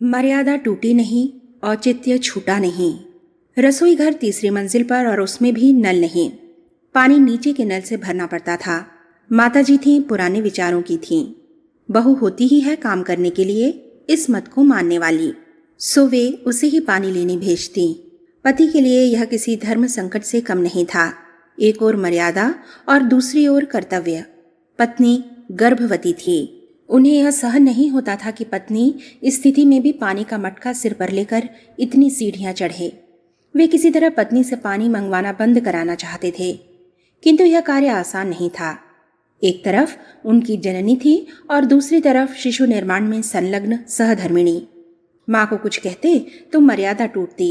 मर्यादा टूटी नहीं, औचित्य छूटा नहीं। रसोई घर तीसरी मंजिल पर और उसमें भी नल नहीं। पानी नीचे के नल से भरना पड़ता था। माताजी थीं, पुराने विचारों की थीं। बहू होती ही है काम करने के लिए, इस मत को मानने वाली। सो वे उसे ही पानी लेने भेजती। पति के लिए यह किसी धर्म संकट से कम नहीं था। एक ओर मर्यादा और दूसरी ओर कर्तव्य। पत्नी गर्भवती थी। उन्हें यह सहन नहीं होता था कि पत्नी इस स्थिति में भी पानी का मटका सिर पर लेकर इतनी सीढ़ियां चढ़े। वे किसी तरह पत्नी से पानी मंगवाना बंद कराना चाहते थे, किंतु यह कार्य आसान नहीं था। एक तरफ उनकी जननी थी और दूसरी तरफ शिशु निर्माण में संलग्न सहधर्मिणी। माँ को कुछ कहते तो मर्यादा टूटती,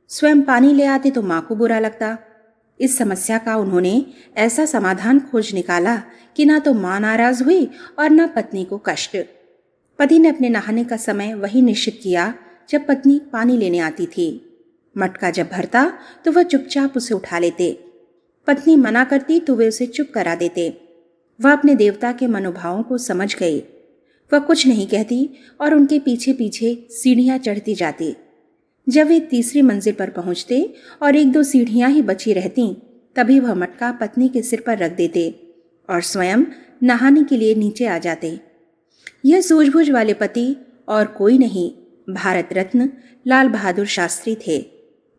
स्वयं पानी ले आते तो माँ को बुरा लगता। इस समस्या का उन्होंने ऐसा समाधान खोज निकाला कि ना तो माँ नाराज हुई और ना पत्नी को कष्ट। पति ने अपने नहाने का समय वही निश्चित किया जब पत्नी पानी लेने आती थी। मटका जब भरता तो वह चुपचाप उसे उठा लेते। पत्नी मना करती तो वे उसे चुप करा देते। वह अपने देवता के मनोभावों को समझ गई। वह कुछ नहीं कहती और उनके पीछे पीछे सीढ़ियां चढ़ती जाती। जब वे तीसरी मंजिल पर पहुंचते और एक दो सीढ़ियां ही बची रहती, तभी वह मटका पत्नी के सिर पर रख देते और स्वयं नहाने के लिए नीचे आ जाते। यह सूझबूझ वाले पति और कोई नहीं, भारत रत्न लाल बहादुर शास्त्री थे,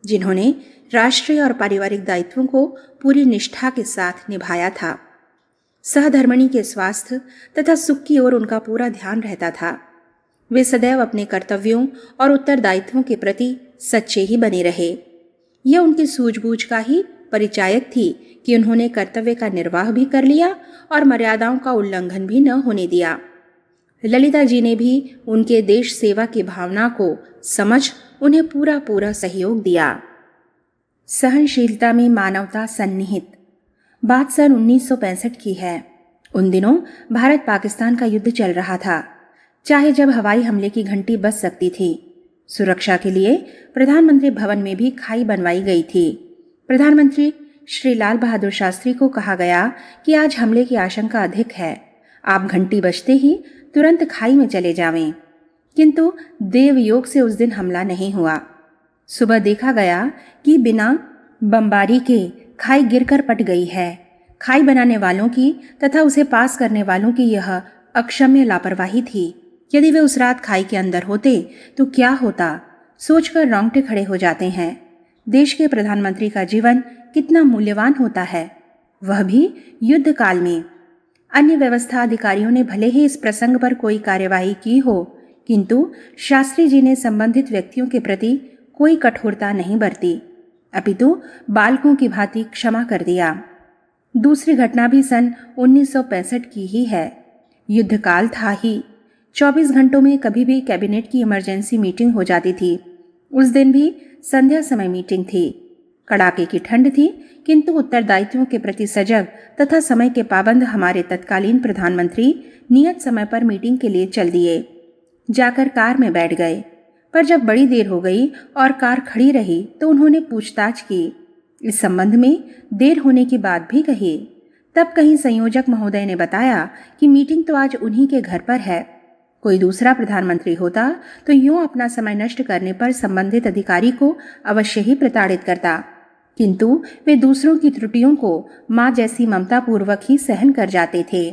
जिन्होंने राष्ट्रीय और पारिवारिक दायित्वों को पूरी निष्ठा के साथ निभाया था। सहधर्मिणी के स्वास्थ्य तथा सुख की ओर उनका पूरा ध्यान रहता था। वे सदैव अपने कर्तव्यों और उत्तरदायित्वों के प्रति सच्चे ही बने रहे। यह उनकी सूझबूझ का ही परिचायक थी कि उन्होंने कर्तव्य का निर्वाह भी कर लिया और मर्यादाओं का उल्लंघन भी न होने दिया। ललिता जी ने भी उनके देश सेवा की भावना को समझ उन्हें पूरा पूरा सहयोग दिया। सहनशीलता में मानवता सन्निहित। बात सन 1965 की है। उन दिनों भारत पाकिस्तान का युद्ध चल रहा था, चाहे जब हवाई हमले की घंटी बज सकती थी। सुरक्षा के लिए प्रधानमंत्री भवन में भी खाई बनवाई गई थी। प्रधानमंत्री श्री लाल बहादुर शास्त्री को कहा गया कि आज हमले की आशंका अधिक है, आप घंटी बजते ही तुरंत खाई में चले जावें। किंतु देवयोग से उस दिन हमला नहीं हुआ। सुबह देखा गया कि बिना बमबारी के खाई गिरकर पट गई है। खाई बनाने वालों की तथा उसे पास करने वालों की यह अक्षम्य लापरवाही थी। यदि वे उस रात खाई के अंदर होते तो क्या होता, सोचकर रोंगटे खड़े हो जाते हैं। देश के प्रधानमंत्री का जीवन कितना मूल्यवान होता है, वह भी युद्ध काल में। अन्य व्यवस्था अधिकारियों ने भले ही इस प्रसंग पर कोई कार्यवाही की हो, किंतु शास्त्री जी ने संबंधित व्यक्तियों के प्रति कोई कठोरता नहीं बरती, अपितु बालकों की भांति क्षमा कर दिया। दूसरी घटना भी सन 1965 की ही है। युद्ध काल था ही। 24 घंटों में कभी भी कैबिनेट की इमरजेंसी मीटिंग हो जाती थी। उस दिन भी संध्या समय मीटिंग थी। कड़ाके की ठंड थी, किंतु उत्तरदायित्वों के प्रति सजग तथा समय के पाबंद हमारे तत्कालीन प्रधानमंत्री नियत समय पर मीटिंग के लिए चल दिए। जाकर कार में बैठ गए, पर जब बड़ी देर हो गई और कार खड़ी रही तो उन्होंने पूछताछ की। इस संबंध में देर होने की बात भी कही। तब कहीं संयोजक महोदय ने बताया कि मीटिंग तो आज उन्हीं के घर पर है। कोई दूसरा प्रधानमंत्री होता तो यूं अपना समय नष्ट करने पर संबंधित अधिकारी को अवश्य ही प्रताड़ित करता, किंतु वे दूसरों की त्रुटियों को मां जैसी ममता पूर्वक ही सहन कर जाते थे।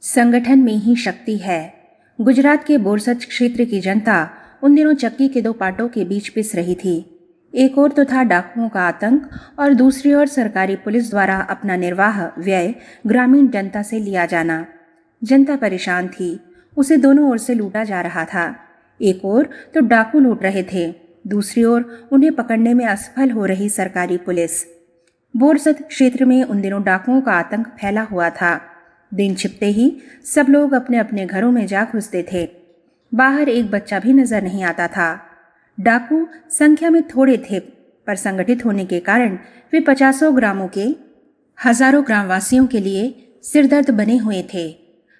संगठन में ही शक्ति है। गुजरात के बोरसद क्षेत्र की जनता उन दिनों चक्की के दो पाटों के बीच पिस रही थी। एक ओर तो था डाकुओं का आतंक और दूसरी ओर सरकारी पुलिस द्वारा अपना निर्वाह व्यय ग्रामीण जनता से लिया जाना। जनता परेशान थी, उसे दोनों ओर से लूटा जा रहा था। एक ओर तो डाकू लूट रहे थे, दूसरी ओर उन्हें पकड़ने में असफल हो रही सरकारी पुलिस। बोरसद क्षेत्र में उन दिनों डाकुओं का आतंक फैला हुआ था। दिन छिपते ही सब लोग अपने अपने घरों में जा घुसते थे। बाहर एक बच्चा भी नजर नहीं आता था। डाकू संख्या में थोड़े थे, पर संगठित होने के कारण वे 50 ग्रामों के हजारों ग्रामवासियों के लिए सिरदर्द बने हुए थे।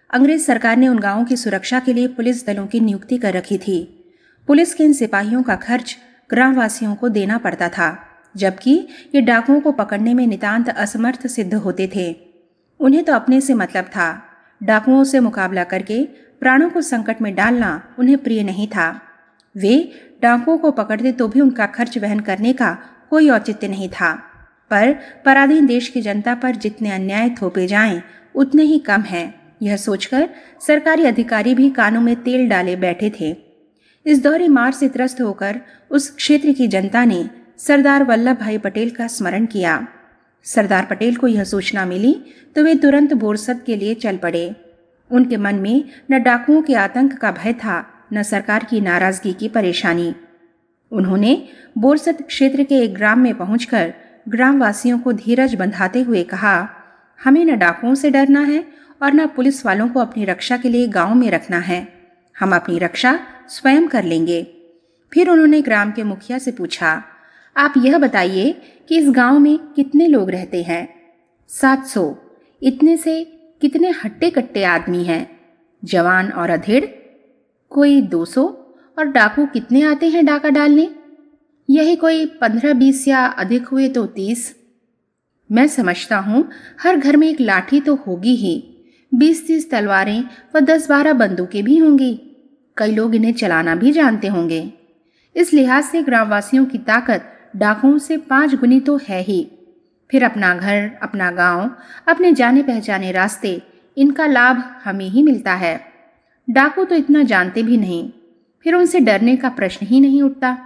अंग्रेज सरकार ने उन गांवों की सुरक्षा के लिए पुलिस दलों की नियुक्ति कर रखी थी। पुलिस के इन सिपाहियों का खर्च ग्रामवासियों को देना पड़ता था, जबकि ये डाकुओं को पकड़ने में नितांत असमर्थ सिद्ध होते थे। उन्हें तो अपने से मतलब था। डाकुओं से मुकाबला करके प्राणों को संकट में डालना उन्हें प्रिय नहीं था। वे डाकुओं को पकड़ते तो भी उनका खर्च वहन करने का कोई औचित्य नहीं था, पर पराधीन देश की जनता पर जितने अन्याय थोपे जाएं उतने ही कम हैं, यह सोचकर सरकारी अधिकारी भी कानों में तेल डाले बैठे थे। इस दोहरी मार से त्रस्त होकर उस क्षेत्र की जनता ने सरदार वल्लभ भाई पटेल का स्मरण किया। सरदार पटेल को यह सूचना मिली तो वे तुरंत बोरसद के लिए चल पड़े। उनके मन में न डाकुओं के आतंक का भय था, न सरकार की नाराजगी की परेशानी। उन्होंने बोरसद क्षेत्र के एक ग्राम में पहुंचकर ग्रामवासियों को धीरज बंधाते हुए कहा, हमें न डाकुओं से डरना है और न पुलिस वालों को अपनी रक्षा के लिए गांव में रखना है। हम अपनी रक्षा स्वयं कर लेंगे। फिर उन्होंने ग्राम के मुखिया से पूछा, आप यह बताइए कि इस गांव में कितने लोग रहते हैं? 700। इतने से कितने हट्टे कट्टे आदमी हैं, जवान और अधेड़? कोई 200। और डाकू कितने आते हैं डाका डालने? यही कोई 15-20 या अधिक हुए तो 30। मैं समझता हूं हर घर में एक लाठी तो होगी ही, 20-30 तलवारें व 10-12 बंदूकें भी होंगी। कई लोग इन्हें चलाना भी जानते होंगे। इस लिहाज से ग्रामवासियों की ताकत डाकुओं से 5 गुनी तो है ही। फिर अपना घर, अपना गांव, अपने जाने पहचाने रास्ते, इनका लाभ हमें ही मिलता है। डाकू तो इतना जानते भी नहीं, फिर उनसे डरने का प्रश्न ही नहीं उठता।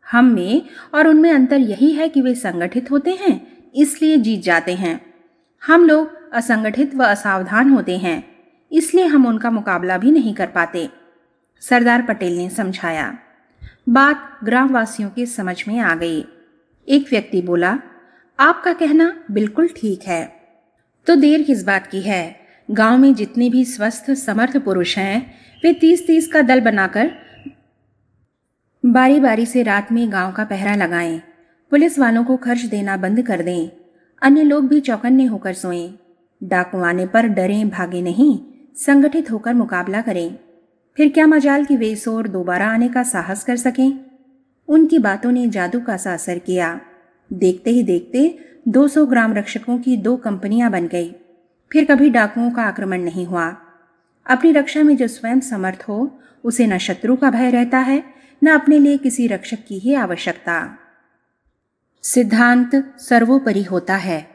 हम में और उनमें अंतर यही है कि वे संगठित होते हैं, इसलिए जीत जाते हैं। हम लोग असंगठित व असावधान होते हैं, इसलिए हम उनका मुकाबला भी नहीं कर पाते, सरदार पटेल ने समझाया। बात ग्रामवासियों के समझ में आ गई। एक व्यक्ति बोला, आपका कहना बिल्कुल ठीक है। तो देर किस बात की है? गांव में जितने भी स्वस्थ समर्थ पुरुष हैं, वे 30-30 का दल बनाकर बारी बारी से रात में गांव का पहरा लगाएं। पुलिस वालों को खर्च देना बंद कर दें। अन्य लोग भी चौकन्ने होकर सोएं। डाकू आने पर डरें भागे नहीं, संगठित होकर मुकाबला करें। फिर क्या मजाल कि वे इस ओर दोबारा आने का साहस कर सकें। उनकी बातों ने जादू का सा असर किया। देखते ही देखते 200 ग्राम रक्षकों की 2 कंपनियां बन गई। फिर कभी डाकुओं का आक्रमण नहीं हुआ। अपनी रक्षा में जो स्वयं समर्थ हो, उसे न शत्रु का भय रहता है, न अपने लिए किसी रक्षक की ही आवश्यकता। सिद्धांत सर्वोपरि होता है।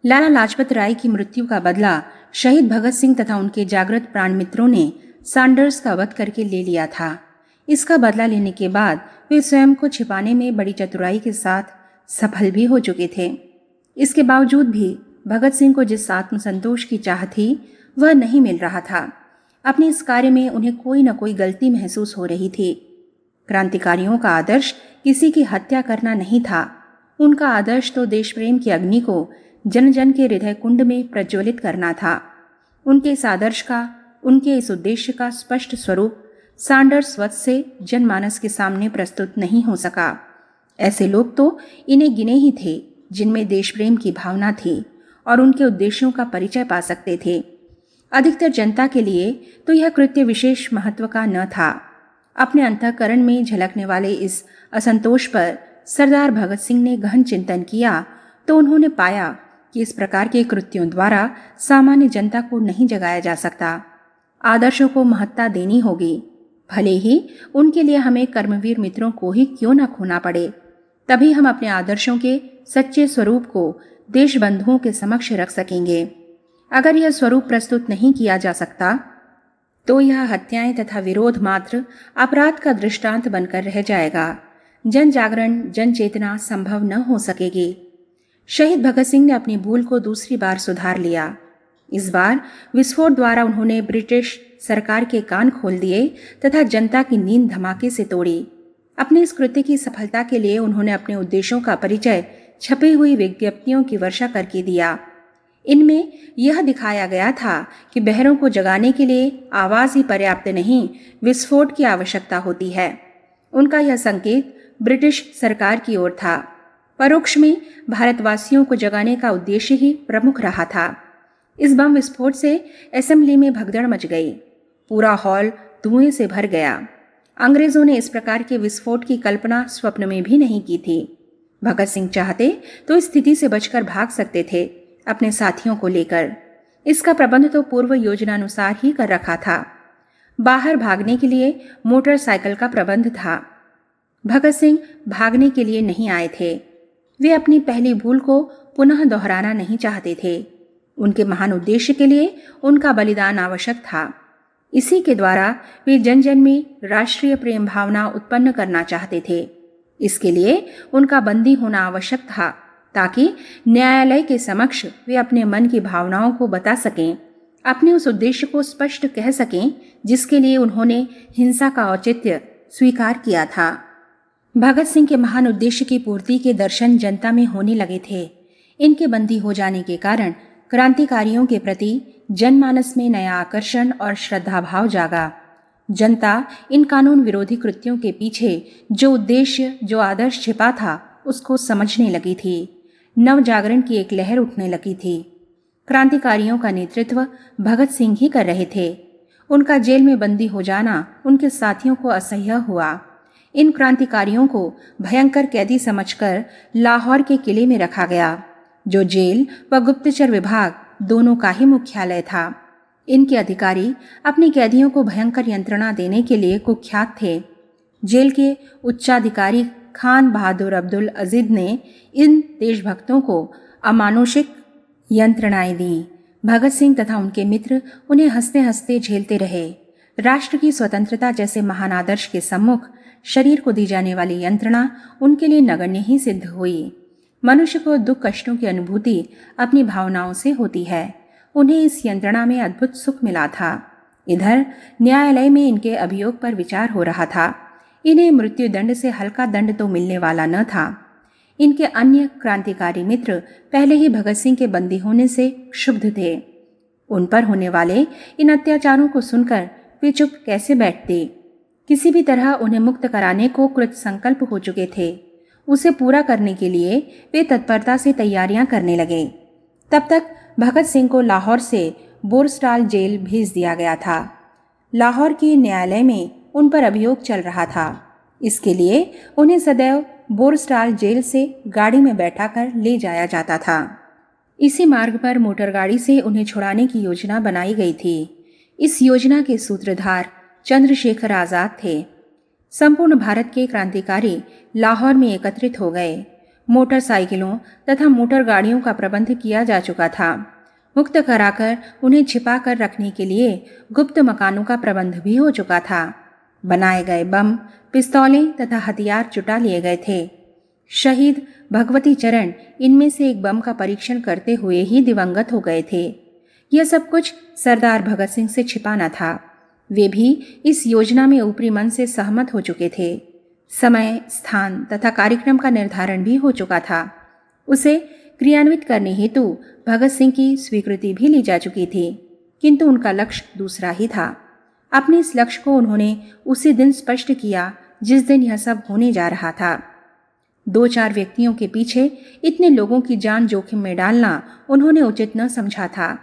लाला लाजपत राय की मृत्यु का बदला शहीद भगत सिंह तथा उनके जागृत प्राण मित्रों ने सैंडर्स का वध करके ले लिया था। इसका बदला लेने के बाद वे स्वयं को छिपाने में बड़ी चतुराई के साथ सफल भी हो चुके थे। इसके बावजूद भी भगत सिंह को जिस आत्मसंतोष की चाह थी, वह नहीं मिल रहा था। अपने इस कार्य में उन्हें कोई न कोई गलती महसूस हो रही थी। क्रांतिकारियों का आदर्श किसी की हत्या करना नहीं था। उनका आदर्श तो देश प्रेम की अग्नि को जन जन के हृदय कुंड में प्रज्वलित करना था। उनके इस आदर्श का, उनके इस उद्देश्य का स्पष्ट स्वरूप सैंडर्स वध से जनमानस के सामने प्रस्तुत नहीं हो सका। ऐसे लोग तो इन्हें गिने ही थे जिनमें देश प्रेम की भावना थी और उनके उद्देश्यों का परिचय पा सकते थे। अधिकतर जनता के लिए तो यह कृत्य विशेष महत्व का न था। अपने अंतःकरण में झलकने वाले इस असंतोष पर सरदार भगत सिंह ने गहन चिंतन किया तो उन्होंने पाया कि इस प्रकार के कृत्यों द्वारा सामान्य जनता को नहीं जगाया जा सकता। आदर्शों को महत्ता देनी होगी, भले ही उनके लिए हमें कर्मवीर मित्रों को ही क्यों न खोना पड़े। तभी हम अपने आदर्शों के सच्चे स्वरूप को देशबंधुओं के समक्ष रख सकेंगे। अगर यह स्वरूप प्रस्तुत नहीं किया जा सकता तो यह हत्याएं तथा विरोध मात्र अपराध का दृष्टांत बनकर रह जाएगा। जन जागरण, जन चेतना संभव न हो सकेगी। शहीद भगत सिंह ने अपनी भूल को दूसरी बार सुधार लिया। इस बार विस्फोट द्वारा उन्होंने ब्रिटिश सरकार के कान खोल दिए तथा जनता की नींद धमाके से तोड़ी। अपने इस कृत्य की सफलता के लिए उन्होंने अपने उद्देश्यों का परिचय छपी हुई विज्ञप्तियों की वर्षा करके दिया। इनमें यह दिखाया गया था कि बहरों को जगाने के लिए आवाज ही पर्याप्त नहीं, विस्फोट की आवश्यकता होती है। उनका यह संकेत ब्रिटिश सरकार की ओर था। परोक्ष में भारतवासियों को जगाने का उद्देश्य ही प्रमुख रहा था। इस बम विस्फोट से असेंबली में भगदड़ मच गई। पूरा हॉल धुएं से भर गया। अंग्रेजों ने इस प्रकार के विस्फोट की कल्पना स्वप्न में भी नहीं की थी। भगत सिंह चाहते तो इस स्थिति से बचकर भाग सकते थे अपने साथियों को लेकर। इसका प्रबंध तो पूर्व योजनानुसार ही कर रखा था। बाहर भागने के लिए मोटरसाइकिल का प्रबंध था। भगत सिंह भागने के लिए नहीं आए थे। वे अपनी पहली भूल को पुनः दोहराना नहीं चाहते थे। उनके महान उद्देश्य के लिए उनका बलिदान आवश्यक था। इसी के द्वारा वे जन जन में राष्ट्रीय प्रेम भावना उत्पन्न करना चाहते थे। इसके लिए उनका बंदी होना आवश्यक था, ताकि न्यायालय के समक्ष वे अपने मन की भावनाओं को बता सकें, अपने उस उद्देश्य को स्पष्ट कह सकें जिसके लिए उन्होंने हिंसा का औचित्य स्वीकार किया था। भगत सिंह के महान उद्देश्य की पूर्ति के दर्शन जनता में होने लगे थे। इनके बंदी हो जाने के कारण क्रांतिकारियों के प्रति जनमानस में नया आकर्षण और श्रद्धा भाव जागा। जनता इन कानून विरोधी कृत्यों के पीछे जो उद्देश्य, जो आदर्श छिपा था, उसको समझने लगी थी। नव जागरण की एक लहर उठने लगी थी। क्रांतिकारियों का नेतृत्व भगत सिंह ही कर रहे थे। उनका जेल में बंदी हो जाना उनके साथियों को असह्य हुआ। इन क्रांतिकारियों को भयंकर कैदी समझकर लाहौर के किले में रखा गया, जो जेल व गुप्तचर विभाग दोनों का ही मुख्यालय था। इनके अधिकारी अपने कैदियों को भयंकर यंत्रणा देने के लिए कुख्यात थे। जेल के उच्चाधिकारी खान बहादुर अब्दुल अजीज ने इन देशभक्तों को अमानुषिक यंत्रणाएं दी। भगत सिंह तथा उनके मित्र उन्हें हंसते हंसते झेलते रहे। राष्ट्र की स्वतंत्रता जैसे महान आदर्श के सम्मुख शरीर को दी जाने वाली यंत्रणा उनके लिए नगण्य ही सिद्ध हुई। मनुष्य को दुख कष्टों की अनुभूति अपनी भावनाओं से होती है। उन्हें इस यंत्रणा में अद्भुत सुख मिला था। इधर न्यायालय में इनके अभियोग पर विचार हो रहा था। इन्हें मृत्यु दंड से हल्का दंड तो मिलने वाला न था। इनके अन्य क्रांतिकारी मित्र पहले ही भगत सिंह के बंदी होने से क्षुब्ध थे। उन पर होने वाले इन अत्याचारों को सुनकर वे चुप कैसे बैठते। किसी भी तरह उन्हें मुक्त कराने को कृत संकल्प हो चुके थे। उसे पूरा करने के लिए वे तत्परता से तैयारियां करने लगे। तब तक भगत सिंह को लाहौर से बोरस्टाल जेल भेज दिया गया था। लाहौर के न्यायालय में उन पर अभियोग चल रहा था। इसके लिए उन्हें सदैव बोरस्टाल जेल से गाड़ी में बैठाकर ले जाया जाता था। इसी मार्ग पर मोटरगाड़ी से उन्हें छुड़ाने की योजना बनाई गई थी। इस योजना के सूत्रधार चंद्रशेखर आजाद थे। संपूर्ण भारत के क्रांतिकारी लाहौर में एकत्रित हो गए। मोटरसाइकिलों तथा मोटर गाड़ियों का प्रबंध किया जा चुका था। मुक्त कराकर उन्हें छिपा कर रखने के लिए गुप्त मकानों का प्रबंध भी हो चुका था। बनाए गए बम, पिस्तौलें तथा हथियार जुटा लिए गए थे। शहीद भगवती चरण इनमें से एक बम का परीक्षण करते हुए ही दिवंगत हो गए थे। यह सब कुछ सरदार भगत सिंह से छिपाना था। वे भी इस योजना में ऊपरी मन से सहमत हो चुके थे। समय, स्थान तथा कार्यक्रम का निर्धारण भी हो चुका था। उसे क्रियान्वित करने हेतु भगत सिंह की स्वीकृति भी ली जा चुकी थी, किंतु उनका लक्ष्य दूसरा ही था। अपने इस लक्ष्य को उन्होंने उसी दिन स्पष्ट किया जिस दिन यह सब होने जा रहा था। 2-4 व्यक्तियों के पीछे इतने लोगों की जान जोखिम में डालना उन्होंने उचित न समझा था।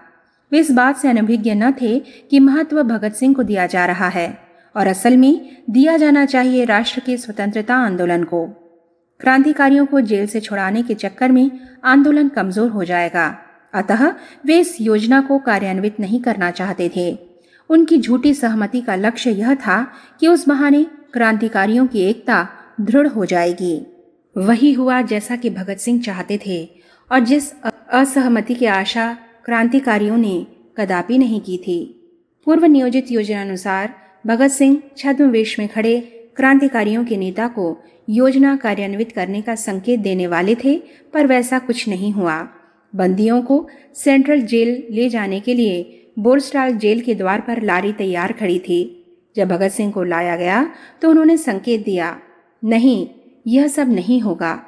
वे इस बात से अनभिज्ञ न थे कि महत्व भगत सिंह को दिया जा रहा है और असल में दिया जाना चाहिए राष्ट्र के स्वतंत्रता आंदोलन को। क्रांतिकारियों को जेल से छुड़ाने के चक्कर में आंदोलन कमजोर हो जाएगा। अतः वे इस योजना को कार्यान्वित नहीं करना चाहते थे। उनकी झूठी सहमति का लक्ष्य यह था कि उस बहाने क्रांतिकारियों की एकता दृढ़ हो जाएगी। वही हुआ जैसा कि भगत सिंह चाहते थे और जिस असहमति की आशा क्रांतिकारियों ने कदापि नहीं की थी। पूर्व नियोजित योजना अनुसार भगत सिंह छद्मवेश में खड़े क्रांतिकारियों के नेता को योजना कार्यान्वित करने का संकेत देने वाले थे, पर वैसा कुछ नहीं हुआ। बंदियों को सेंट्रल जेल ले जाने के लिए बोरस्टाल जेल के द्वार पर लारी तैयार खड़ी थी। जब भगत सिंह को लाया गया तो उन्होंने संकेत दिया, नहीं, यह सब नहीं होगा।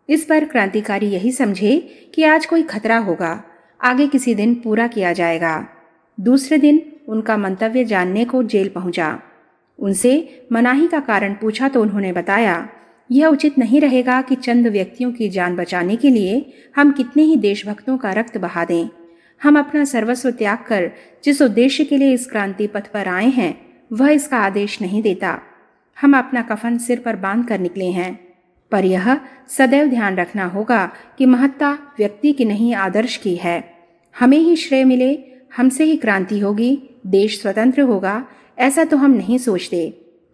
इस पर क्रांतिकारी यही समझे कि आज कोई खतरा होगा, आगे किसी दिन पूरा किया जाएगा। दूसरे दिन उनका मंतव्य जानने को जेल पहुंचा। उनसे मनाही का कारण पूछा तो उन्होंने बताया, यह उचित नहीं रहेगा कि चंद व्यक्तियों की जान बचाने के लिए हम कितने ही देशभक्तों का रक्त बहा दें। हम अपना सर्वस्व त्याग कर जिस उद्देश्य के लिए इस क्रांति पथ पर आए हैं, वह इसका आदेश नहीं देता। हम अपना कफन सिर पर बांध कर निकले हैं, पर यह सदैव ध्यान रखना होगा कि महत्ता व्यक्ति की नहीं, आदर्श की है। हमें ही श्रेय मिले, हमसे ही क्रांति होगी, देश स्वतंत्र होगा, ऐसा तो हम नहीं सोचते,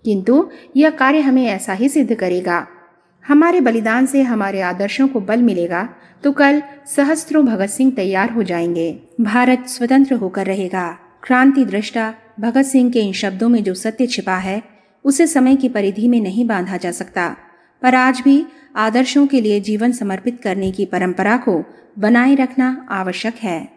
किंतु यह कार्य हमें ऐसा ही सिद्ध करेगा। हमारे बलिदान से हमारे आदर्शों को बल मिलेगा तो कल सहस्त्रों भगत सिंह तैयार हो जाएंगे। भारत स्वतंत्र होकर रहेगा। क्रांति दृष्टा भगत सिंह के इन शब्दों में जो सत्य छिपा है उसे समय की परिधि में नहीं बांधा जा सकता, पर आज भी आदर्शों के लिए जीवन समर्पित करने की परंपरा को बनाए रखना आवश्यक है।